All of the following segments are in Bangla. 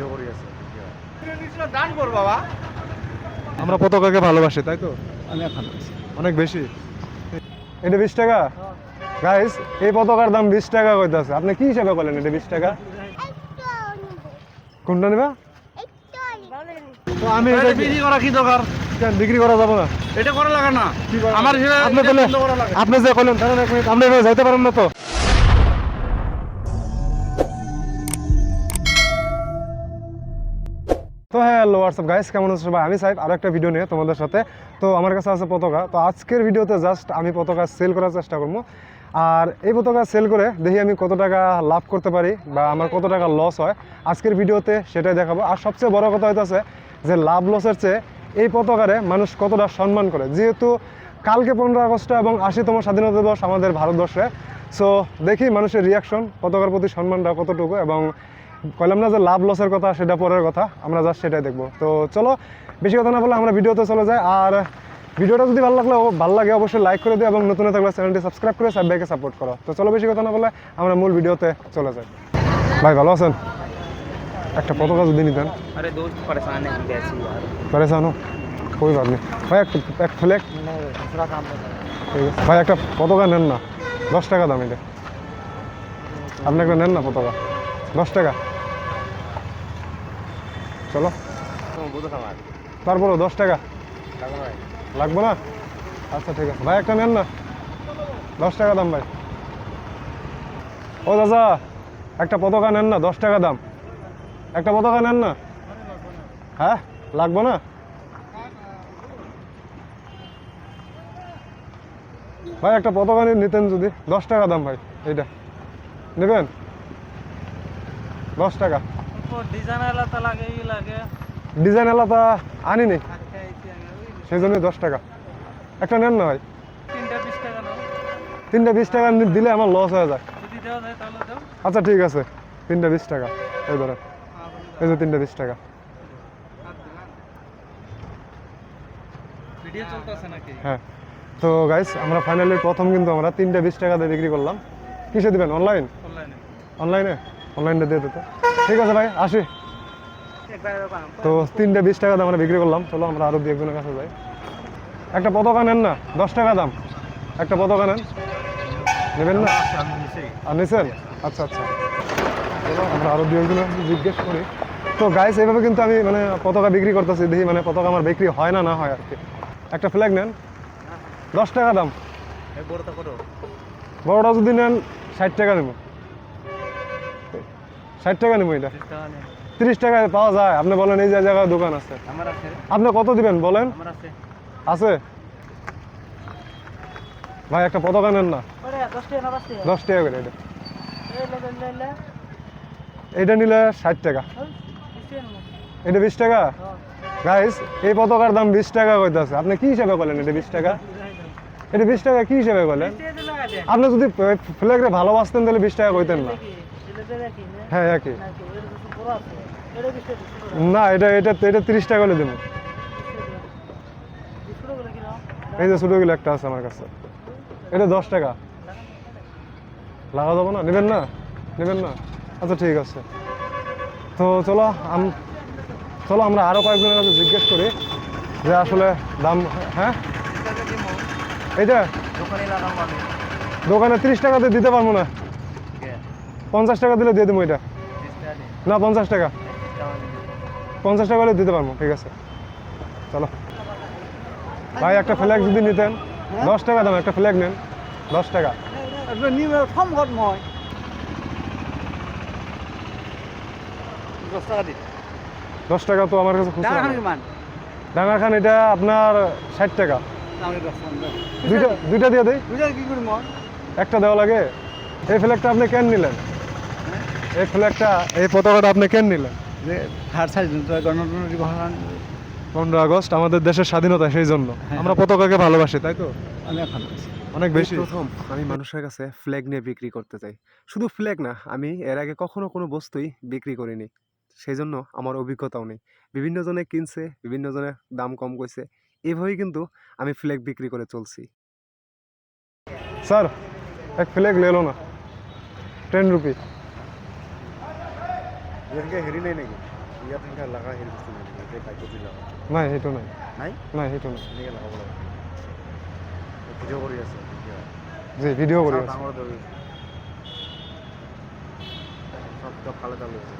ভিডিও করি আছে আমরা পতাকাকে ভালোবাসি, তাই তো? অনেক বেশি। এটা 20 টাকা গাইস, এই পতাকার দাম 20 টাকা কইতাছে। আপনি কি হিসাবে বলেন এটা 20 টাকা? কোনটা নেবা? তো আমি এটা বিক্রি করা কি দরকার? কেন বিক্রি করা যাবে না? এটা করা লাগে না কি করা? আমার হিসেবে আপনি তাহলে আপনি যে কইলেন তাহলে এক মিনিট, আপনি এভাবে যাইতে পারেন না তো? তো হ্যালো হোয়াটসঅ্যাপ গাইস, কেমন আছো সবাই? আমি সাইফ, আরো একটা ভিডিও নিয়ে তোমাদের সাথে। তো আমার কাছে আছে পতাকা। তো আজকের ভিডিওতে জাস্ট আমি পতাকা সেল করার চেষ্টা করবো, আর এই পতাকা সেল করে দেখি আমি কত টাকা লাভ করতে পারি বা আমার কত টাকা লস হয় আজকের ভিডিওতে, সেটাই দেখাবো। আর সবচেয়ে বড় কথা হইতেছে যে লাভ লসের চেয়ে এই পতাকারে মানুষ কতটা সম্মান করে, যেহেতু কালকে 15 আগস্ট এবং 80তম স্বাধীনতা দিবস আমাদের ভারতবর্ষে। সো দেখি মানুষের রিয়াকশন পতাকার প্রতি সম্মানটা কতটুকু, এবং কইলাম না যে লাভ লসের কথা, সেটা পরের কথা, আমরা জাস্ট সেটাই দেখবো। তো চলো বেশি কথা না বলে আমরা ভিডিওতে চলে যাই। আর ভিডিওটা যদি ভালো লাগে অবশ্যই লাইক করে দিও, এবং নতুন থাকলে চ্যানেলটি সাবস্ক্রাইব করে সাইড বাইকে সাপোর্ট করো। তো চলো বেশি কথা না বলে আমরা মূল ভিডিওতে চলে যাই। ভাই ভালো আছেন? একটা পতাকা যদি নিতেন। अरे दोस्त परेशान है हम कैसे यार পরেশান হো, कोई बात नहीं ভাই, এক ফ্ল্যাগ दूसरा काम बता ভাই, একটা পতাকা নেন না, 10 টাকা দাম এটা। আপনি একটা নেন না পতাকা, 10 টাকা। চলো তারপরও 10 টাকা লাগবে না? আচ্ছা ঠিক আছে ভাই, একটা নেন না, 10 টাকা দাম ভাই। ও দাদা, একটা পতাকা নেন না, 10 টাকা দাম। একটা পতাকা নেন না। হ্যাঁ লাগবে না? ভাই একটা পতাকা নিতেন যদি, 10 টাকা দাম ভাই। এইটা নেবেন? 10 টাকা। डिजाइन वाला तो लगे ही लगे ডিজাইন এলাকা আনি নেই, সেই জন্যই 10 টাকা। একটা নেন না ভাই, 320 টাকা নাও 3টা 20 টাকা দিলে আমার লস হয়ে যায়। যদি দেওয়া যায় তাহলে দাও আচ্ছা ঠিক আছে, 3টা 20 টাকা। এই ধরেন, এই যে 3টা 20 টাকা। ভিডিও চলতেছে নাকি? হ্যাঁ, তো গাইস আমরা ফাইনালি প্রথম কিন্তু আমরা 3টা 20 টাকা দিয়ে বিক্রি করলাম। কিসে দিবেন? অনলাইন? অনলাইনে অনলাইনে অনলাইনে দিয়ে দিতে। ঠিক আছে ভাই, আসি। একবার তো 3টা 20 টাকা দিয়ে আমরা বিক্রি করলাম। চলো আমরা আরো 2-একজনের কাছে যাই। একটা পতাকা নেন না, 10 টাকা দাম। একটা পতাকা নেন, নেবেন না? আর নিছেন? আচ্ছা আচ্ছা, চলো আমরা আরো 2-একজনের কাছে জিজ্ঞেস করি। তো গাইস এইভাবে কিন্তু আমি মানে পতাকা বিক্রি করতেছি, দেখি মানে পতাকা আমার বিক্রি হয় না না হয় আর কি। একটা ফ্ল্যাগ নেন, 10 টাকা দাম। এই বড়টা করো বড়টা যদি নেন 60 টাকা নেব। 60 টাকা নেব এটা। 30 টাকা নেন 30 টাকায় পাওয়া যায়? আপনি বলেন এই যে জায়গায় দোকান আছে, আমার আছে আপনি কত দিবেন বলেন? আমার আছে আছে ভাই, একটা পতাকা নেন না, আরে 10 টাকা না 10 টাকা 10 টাকা করে এটা। এই লে লে এটা নিলে 60 টাকা, 20 টাকা নাও এটা 20 টাকা। গাইস এই পতাকার দাম 20 টাকা কইতাছে। আপনি কি হিসাবে বলেন এটা 20 টাকা? এটা 20 টাকা কি হিসাবে বলেন? আপনি যদি ফ্ল্যাগরে ভালোবাসতেন তাহলে 20 টাকা কইতেন না। হ্যাঁ একই। না এটা এটা এটা 30 টাকা করে দেবো। এই যে ছোটগুলো একটা আছে আমার কাছে, এটা 10 টাকা। লাগা যাবো না? নেবেন না? নেবেন না? আচ্ছা ঠিক আছে। তো চলো চলো আমরা আরো কয়েকজনের কাছে জিজ্ঞেস করি যে আসলে দাম। হ্যাঁ এইটা দোকানে লাগাম আমি দোকানে 30 টাকাতে দিতে পারবো না, 50 টাকা দিলে দিয়ে দেবো এটা। 30 টাকা দিন না 50 টাকা, 50 টাকা হলে দিতে পারবো। ঠিক আছে চলো ভাই, একটা ফ্ল্যাগ যদি নিতেন, 10 টাকা দাম। একটা ফ্ল্যাগ নেন, 10 টাকা। নিবে কম কত মই 10 টাকা দিন 10 টাকা তো আমার কাছে খুচরা টাকা নেই। কিমান ডাঙ্গা খান এটা আপনার 60 টাকা। আমি 10 টাকা দুইটা দিয়ে দেই, বুঝা কি করি মই একটা দেওয়া লাগে। এই ফ্ল্যাগটা আপনি কেন নিলেন? এই ফ্ল্যাগটা, এই পতাকাটা আপনি কেন নিলেন? যে হার স্বাধীনতা গণতন্ত্র দিবস 15 আগস্ট আমাদের দেশের স্বাধীনতা, সেই জন্য আমরা পতাকাকে ভালোবাসি, তাই তো? আমি এখন অনেক বেশি। প্রথম আমি মানুষের কাছে ফ্ল্যাগ নিয়ে বিক্রি করতে চাই। শুধু ফ্ল্যাগ না, আমি এর আগে কখনো কোনো বস্তুই বিক্রি করিনি, সেই জন্য আমার অভিজ্ঞতাও নেই। বিভিন্ন জনে কিনছে, বিভিন্ন জনে দাম কম কইছে, এভাবেই কিন্তু আমি ফ্ল্যাগ বিক্রি করে চলছি। স্যার এক ফ্ল্যাগ ले लो ना, 10 रुपये। এদেরকে হেরি নেই নাকি? ইয়াত এনেকৈ লগা হেৰি বস্তু নাই এতিয়া বাইকত যি লগা নাই সেইটো নাই নাই নাই সেইটো নাই এনেকৈ লগাব লাগে ভিডিঅ' কৰি আছে জি ভিডিঅ' কৰি আছোঁ ডাঙৰ দৌৰি সব ফালে চালু আছে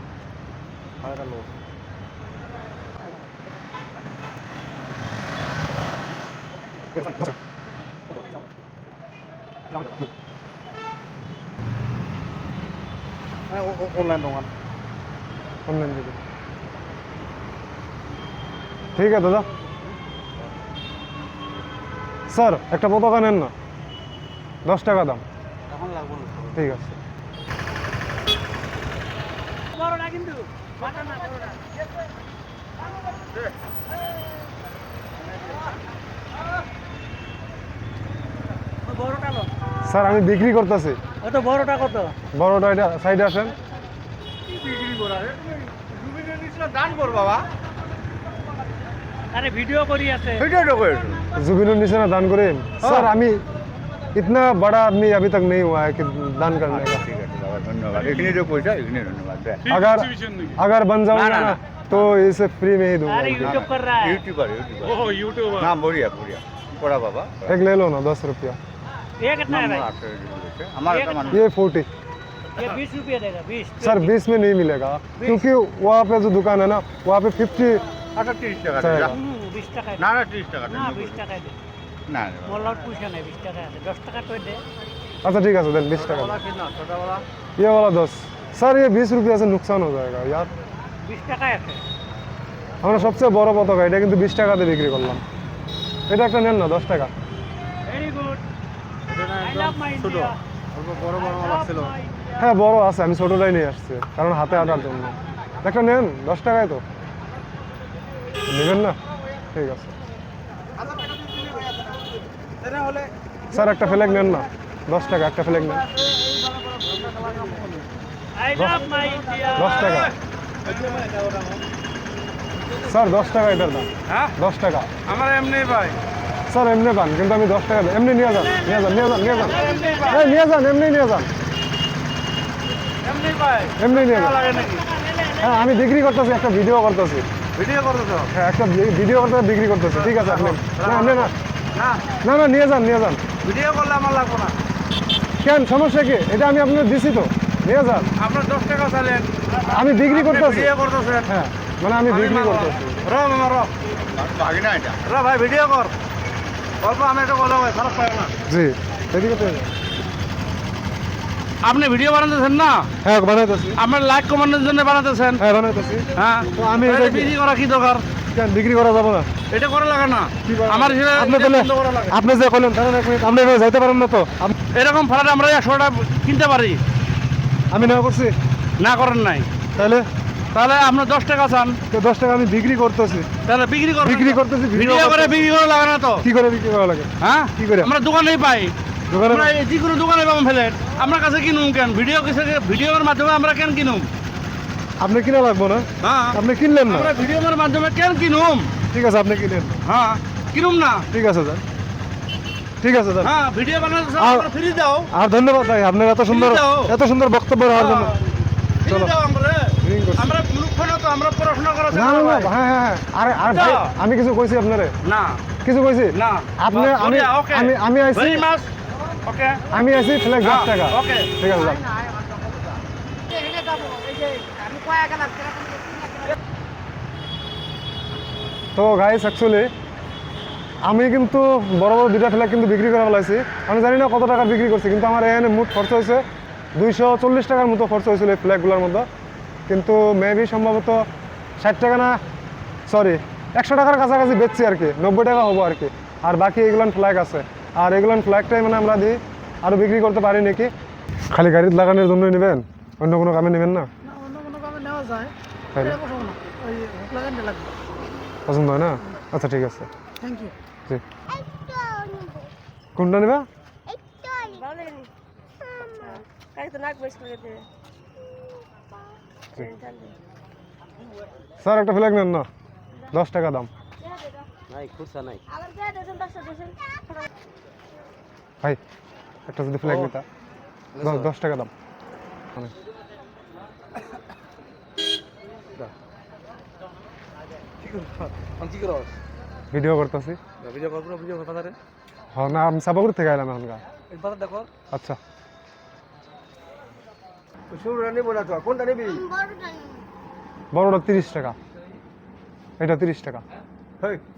ফালে চালু আছে অনলাইন দোকান অনলাইন ভিডিও ঠিক আছে দাদা স্যার একটা পতাকা নেন না 10 টাকা দাম এখন লাগবো না ঠিক আছে বড়টা কিন্তু বাটা না বড়টা বড়টা লো স্যার আমি বিক্রি করতেছি কত বড়টা কত বড়টা এটা সাইডে আসেন বিক্রি করা জুবিনের নিচে দান কর বাবা আরে ভিডিও করি আছে ভিডিওটা করে जुबिनों नीचे ना दान करें सर আমি इतना बड़ा आदमी अभी तक नहीं हुआ है कि दान करने का ঠিক আছে বাবা ধন্যবাদ এখানে যে পয়সা এখানে ধন্যবাদ अगर अगर बन जाऊंगा ना, ना ना। तो इसे फ्री में ही दूंगा अरे यूट्यूब कर रहा है यूट्यूबर ओह यूट्यूबर ना बढ़िया बढ़िया बड़ा बाबा एक ले लो ना 10 रुपया ये कितना है भाई हमारा एक सामान ये 40 ये 20 रुपया देगा 20 सर 20 में नहीं मिलेगा क्योंकि वहाँ पे जो दुकान है ना वहाँ पे 50 अच्छा 30 টাকা চাই। দে, যা। 20 টাকা না না 30 টাকা দে। না 20 টাকা দে না মোল্লার পয়সা নাই 20 টাকা আছে 10 টাকা তো দে अच्छा ठीक है सर 20 टका वाला कितना छोटा वाला ये वाला 10 सर ये 20 रुपया से नुकसान हो जाएगा यार 20 টাকা আছে আমরা সবচেয়ে বড় পতাকা এটা কিন্তু 20 টাকাতে বিক্রি করলাম এটা একটা নেন না 10 টাকা ভেরি গুড আই লাভ মাই ছোট ইন্ডিয়া অল্প বড় বড় লাগছিল হ্যাঁ বড় আছে আমি ছোটটাই নিয়ে আসছি কারণ হাতে আটার জন্য একটা নেন 10 টাকায় তো নেবেন না ঠিক আছে স্যার একটা ফ্ল্যাগ নেন না 10 টাকা একটা ফ্ল্যাগ নেন আই লাভ মাই ইন্ডিয়া 10 টাকা স্যার 10 টাকা এটার দাম হ্যাঁ 10 টাকা আমার এমনি ভাই স্যার এমনি পান কিন্তু আমি 10 টাকা এমনি নিয়ে যান নিয়ে যান নিয়ে যান নিয়ে যান এই নিয়ে যান এমনি নিয়ে যান এমনি ভাই এমনি নিয়ে যান লাগে নাকি হ্যাঁ আমি বিক্রি করতেছি একটা ভিডিও করতেছি ভিডিও করতেছো হ্যাঁ একটা ভিডিও করতে বিক্রি করতেছি ঠিক আছে আপনি না আপনি না না না না নিয়ে যান ভিডিও করলে আমার লাগবো না কেন সমস্যা কি এটা আমি আপনার দিছি তো নিয়ে যান আপনার 10 টাকা চাইলেন আমি বিক্রি করতেছি ভিডিও করতেছেন হ্যাঁ মানে আমি বিক্রি করতেছি র মামা র ভাগি না এটা র ভাই ভিডিও কর অল্প আমি একটা কথা হয় খারাপ পাই না জি এদিকে তো আপনি ভিডিও বানাতেছেন না হ্যাঁ বানাইতেছি আপনার লাইক কমানোর জন্য বানাতেছেন হ্যাঁ বানাইতেছি হ্যাঁ তো আমি তাহলে এটা কি- বিক্রি করা কি দরকার কেন বিক্রি করা যাবে না এটা করা লাগে না কি করা আমার হিসেবে আপনি এটা তাহলে বন্ধ করা লাগে। আপনি যে কইলেন তাহলে এক মিনিট আপনি এভাবে যাইতে পারেন না তো এরকম ফ্ল্যাট আমরা 100 টাকা কিনতে পারি আমি না করছি না করেন নাই তাহলে তাহলে আপনার 10 টাকা চান তো 10 টাকা আমি বিক্রি করতেছি তাহলে বিক্রি করবেন বিক্রি করতেছি ভিডিও করে বিক্রি করা লাগে না তো কি করে বিক্রি করা লাগে হ্যাঁ কি করে? আমরা দোকানেই পাই দোকানে আমরা এই যে কোনো দোকানে পাবো ফ্ল্যাট আমার কাছে কিনুম কেন ভিডিওর মাধ্যমে আমরা কেন কিনুম আপনি কিনা লাগবো না হ্যাঁ আপনি কিনলেন না আমরা ভিডিওর মাধ্যমে কেন কিনুম ঠিক আছে আপনি কিনেন না। হ্যাঁ কিনুম না ঠিক আছে স্যার ঠিক আছে স্যার হ্যাঁ ভিডিও বানাতে আর- ফ্রি দাও আর ধন্যবাদ ভাই আপনার দাও। এত সুন্দর বক্তব্য রাখার জন্য ফ্রি চলো। দাও আমরা রিং করছি। আমরা মূর্খ না তো আমরা পড়াশোনা করা না না না হ্যাঁ হ্যাঁ হ্যাঁ আরে আর ভাই দাও। আমি কিছু কইছি আপনারে না কিছু কইছি না আপনি আমি ওকে আমি আইছি ভেরি মাচ ওকে আমি আইছি ফ্ল্যাগ 10 টাকা ওকে ঠিক আছে যান। তো গাইস অ্যাকচুয়ালি আমি কিন্তু বড় বড় দুইটা ফ্ল্যাগ কিন্তু বিক্রি করে ফেলাইছি আমি জানি না কত টাকা বিক্রি করছি কিন্তু আমার এখানে মোট খরচ হয়েছে 240 টাকার মতো খরচ হয়েছিল এই ফ্ল্যাগগুলোর মধ্যে কিন্তু মেবি সম্ভবত 60 টাকা না সরি 100 টাকার কাছাকাছি বেচছি আর কি 90 টাকা হবো আর কি আর বাকি এগুলান ফ্ল্যাগ আছে আর এগুলান ফ্ল্যাগটাই মানে আমরা দিই আরও বিক্রি করতে পারি নাকি খালি গাড়িতে লাগানোর জন্য নেবেন অন্য কোনো কামে নেবেন না না অন্য কোনো কামে নেওয়া যায় তাই না? এটা পছন্দ না ওই হুক লাগান লাগবে পছন্দ হয় না আচ্ছা ঠিক আছে থ্যাংক ইউ জি কোনটা নেবে স্যার একটা ফ্ল্যাগ নেন না 10 টাকা দাম নাই খুচরা নাই ভাই একটা যদি ফ্ল্যাগ নিতা 10 টাকা দাম মানে ভিডিও করতেছি। ভিডিও করবো ভিডিও করবো তারে হ্যাঁ না, আমি সাপাগুড়ি থেকে এলাম এখনকার। একবার দেখো আচ্ছা শুরু নিবো না তো কোনটা নিবি বড়টা 30 টাকা, এটা 30 টাকা।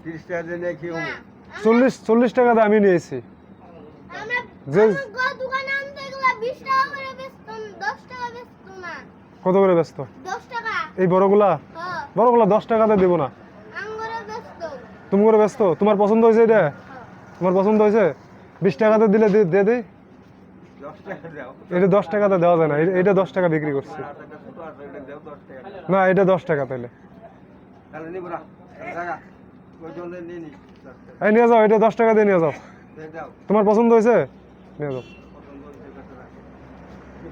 30 টাকা দিয়ে নিয়ে কি হবো 40 টাকা দিয়ে আমি নিয়েছি। যে দোকানে আনতে গেলে 20 টাকা করে বেচতাম, 10 টাকা বেচতো না। কত করে ব্যস্ত 10 টাকা। এই বড়গুলা? হ্যাঁ, বড়গুলা 10 টাকাতে দিব না। আঙ্গুরে বেচতো। তুমি করে ব্যস্ত? তোমার পছন্দ হয়েছে এটা? তোমার পছন্দ হয়েছে? 20 টাকাতে দিলে দিয়ে দিই। 10 টাকা দাও এটা 10 টাকাতে দেওয়া যায় না, এটা 10 টাকা বিক্রি করছি। আর একটা ছোট আছে এটা দাও 10 টাকা না এটা 10 টাকা তাইলে। তাহলে নিবো না জায়গা ওই জন্য নিয়ে নি 10 টাকা এই নিয়ে যাও, এটা 10 টাকা দিয়ে নিয়ে যাও। দাও তোমার পছন্দ হয়েছে? নিয়ে যাও।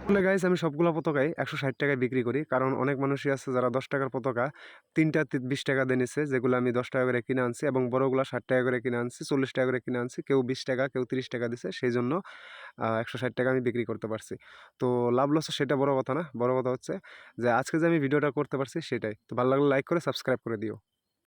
আসলে গাইস আমি সবগুলো পতাকাই 160 টাকায় বিক্রি করি, কারণ অনেক মানুষই আছে যারা 10 টাকার পতাকা 3টা 20 টাকা দিয়ে নিচ্ছে, যেগুলো আমি 10 টাকা করে কিনে আনছি, এবং বড়গুলো 60 টাকা করে কিনে আনছি, 40 টাকা করে কিনে আনছি, কেউ 20 টাকা কেউ 30 টাকা দিছে, সেই জন্য 160 টাকা আমি বিক্রি করতে পারছি। তো লাভ লস সেটা বড় কথা না, বড় কথা হচ্ছে যে আজকে যে আমি ভিডিওটা করতে পারছি সেটাই। তো ভালো লাগলে লাইক করে সাবস্ক্রাইব করে দিও।